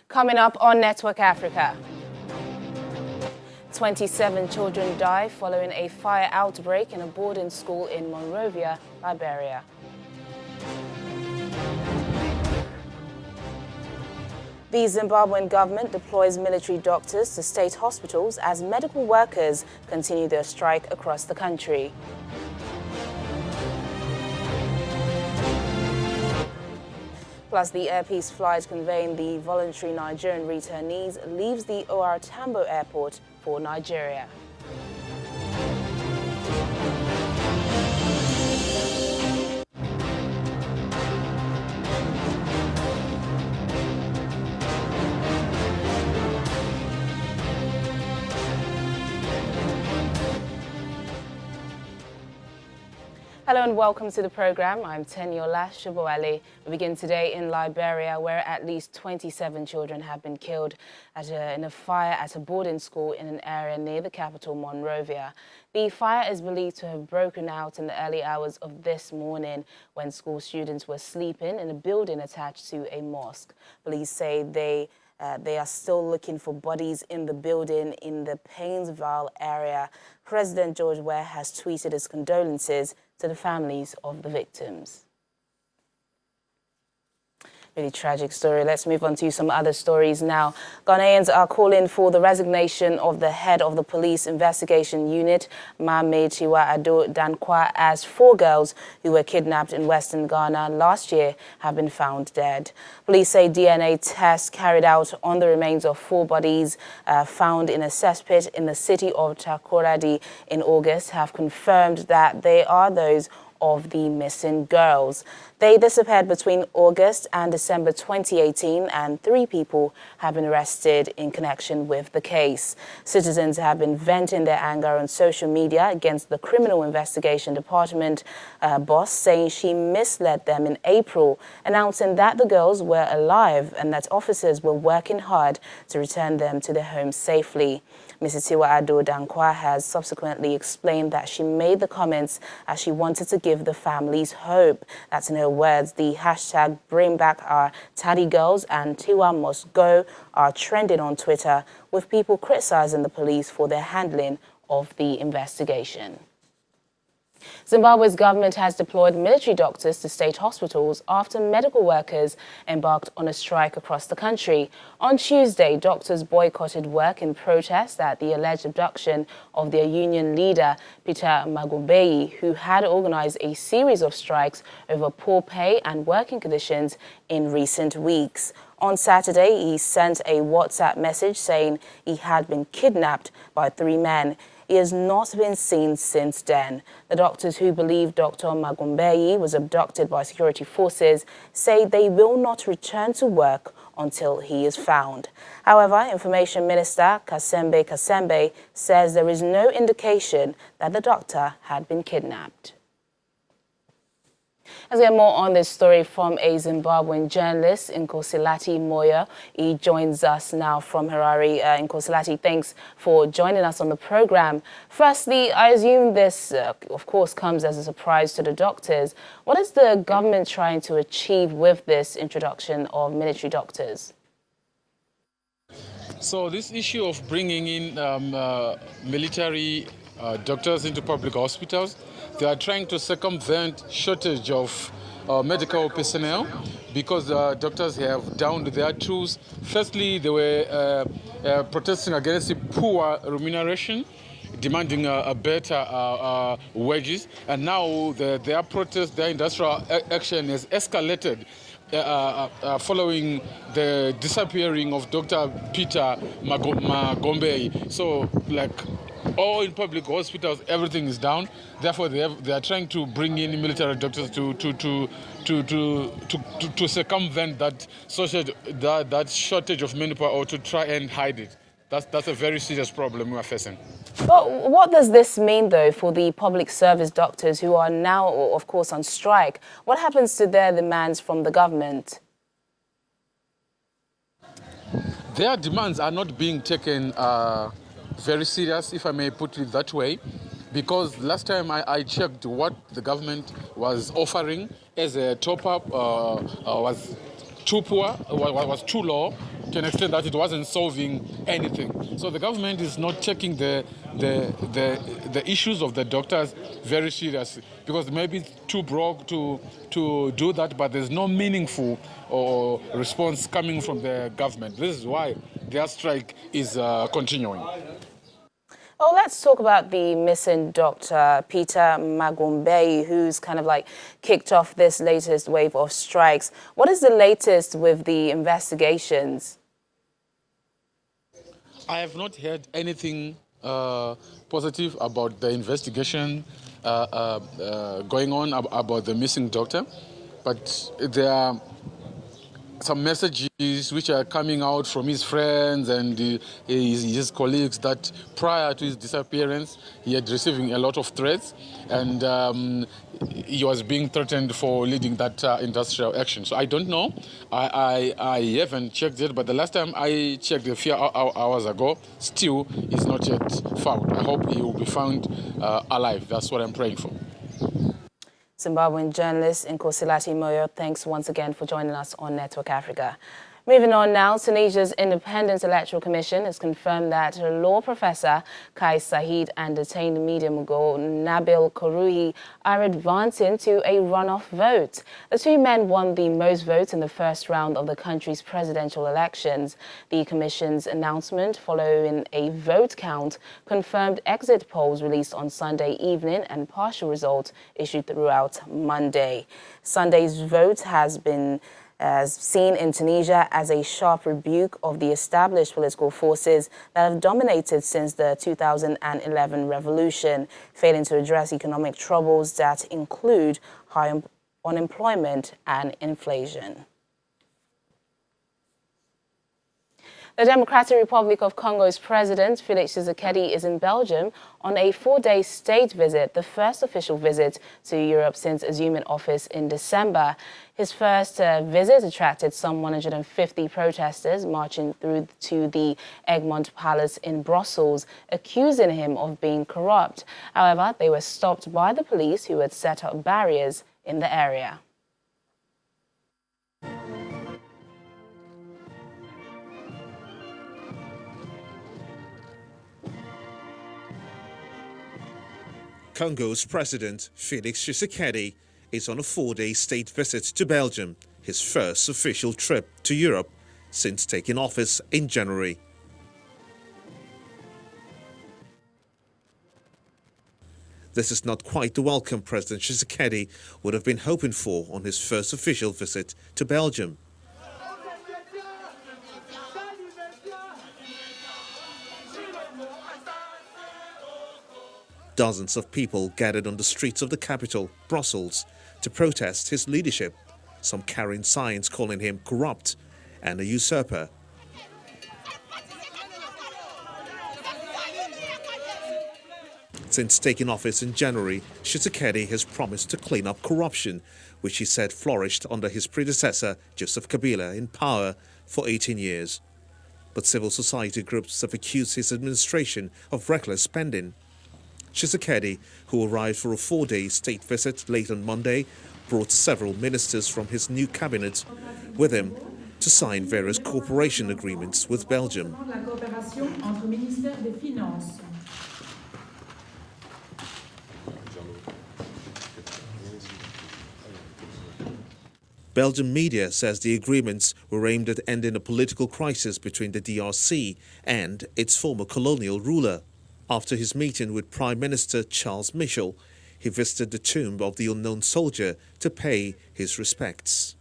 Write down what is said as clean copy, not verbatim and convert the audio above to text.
Coming up on Network Africa. 27 children die following a fire outbreak in a boarding school in Monrovia, Liberia. The Zimbabwean government deploys military doctors to state hospitals as medical workers continue their strike across the country. Plus, the Air Peace flight conveying the voluntary Nigerian returnees leaves the OR Tambo airport for Nigeria. Hello and welcome to the program. I'm Teniola Shobowale. We begin today in Liberia, where at least 27 children have been killed in a fire at a boarding school in an area near the capital, Monrovia. The fire is believed to have broken out in the early hours of this morning when school students were sleeping in a building attached to a mosque. Police say they are still looking for bodies in the building in the Painesville area. President George Weah has tweeted his condolences to the families of the victims. Really tragic story. Let's move on to some other stories now. Ghanaians are calling for the resignation of the head of the police investigation unit, Mame Chiwa Ado Dankwa, as 4 girls who were kidnapped in Western Ghana last year have been found dead. Police say DNA tests carried out on the remains of 4 bodies found in a cesspit in the city of Takoradi in August have confirmed that they are those of the missing girls. They disappeared between August and December 2018, and 3 people have been arrested in connection with the case. Citizens have been venting their anger on social media against the Criminal Investigation Department boss, saying she misled them in April, announcing that the girls were alive and that officers were working hard to return them to their homes safely. Mrs. Tiwa Ado Dankwa has subsequently explained that she made the comments as she wanted to give the families hope. That's in her words. The hashtag Bring Back Our Taddy Girls and Tiwa Must Go are trending on Twitter, with people criticizing the police for their handling of the investigation. Zimbabwe's government has deployed military doctors to state hospitals after medical workers embarked on a strike across the country. On Tuesday, doctors boycotted work in protest at the alleged abduction of their union leader, Peter Magombeyi, who had organized a series of strikes over poor pay and working conditions in recent weeks. On Saturday, he sent a WhatsApp message saying he had been kidnapped by 3 men. He has not been seen since then. The doctors who believe Dr. Magombeyi was abducted by security forces say they will not return to work until he is found. However, Information Minister Kasembe says there is no indication that the doctor had been kidnapped. Let's get more on this story from a Zimbabwean journalist, Nkosilati Moyo. He joins us now from Harare. Nkosilati, thanks for joining us on the program. Firstly, I assume this, of course, comes as a surprise to the doctors. What is the government trying to achieve with this introduction of military doctors? So this issue of bringing in military doctors into public hospitals, they are trying to circumvent shortage of medical personnel because doctors have downed their tools. Firstly, they were protesting against the poor remuneration, demanding a better wages, and now their protest, their industrial action has escalated following the disappearing of Dr. Peter Magombeyi. So, like, all in public hospitals, everything is down. Therefore, they are trying to bring in military doctors to circumvent that shortage of manpower, or to try and hide it. That's a very serious problem we are facing. But what does this mean, though, for the public service doctors who are now, of course, on strike? What happens to their demands from the government? Their demands are not being taken very serious, if I may put it that way, because last time I checked what the government was offering as a top-up was too poor, was too low, to an extent that it wasn't solving anything. So the government is not taking the issues of the doctors very seriously, because maybe it's too broke to do that, but there's no meaningful or response coming from the government. This is why their strike is continuing. Oh, let's talk about the missing doctor, Peter Magumbe, who's kind of like kicked off this latest wave of strikes. What is the latest with the investigations? I have not heard anything positive about the investigation going on about the missing doctor, but there are some messages which are coming out from his friends and his colleagues that prior to his disappearance, he had receiving a lot of threats, and he was being threatened for leading that industrial action. So I don't know. I haven't checked it, but the last time I checked a few hours ago, still is not yet found. I hope he will be found alive. That's what I'm praying for. Zimbabwean journalist Nkosilati Moyo, thanks once again for joining us on Network Africa. Moving on now, Tunisia's Independent Electoral Commission has confirmed that law professor Kais Said and detained media mogul Nabil Karouhi are advancing to a runoff vote. The two men won the most votes in the first round of the country's presidential elections. The commission's announcement following a vote count confirmed exit polls released on Sunday evening and partial results issued throughout Monday. Sunday's vote has been seen in Tunisia as a sharp rebuke of the established political forces that have dominated since the 2011 revolution, failing to address economic troubles that include high unemployment and inflation. The Democratic Republic of Congo's President Felix Tshisekedi is in Belgium on a 4-day state visit, the first official visit to Europe since assuming office in December. His first visit attracted some 150 protesters marching through to the Egmont Palace in Brussels, accusing him of being corrupt. However, they were stopped by the police, who had set up barriers in the area. Congo's President Felix Tshisekedi is on a 4-day state visit to Belgium, his first official trip to Europe since taking office in January. This is not quite the welcome President Tshisekedi would have been hoping for on his first official visit to Belgium. Dozens of people gathered on the streets of the capital, Brussels, to protest his leadership, some carrying signs calling him corrupt and a usurper. Since taking office in January, Tshisekedi has promised to clean up corruption, which he said flourished under his predecessor, Joseph Kabila, in power for 18 years. But civil society groups have accused his administration of reckless spending. Tshisekedi, who arrived for a 4-day state visit late on Monday, brought several ministers from his new cabinet with him to sign various cooperation agreements with Belgium. Belgian media says the agreements were aimed at ending a political crisis between the DRC and its former colonial ruler. After his meeting with Prime Minister Charles Michel, he visited the tomb of the unknown soldier to pay his respects.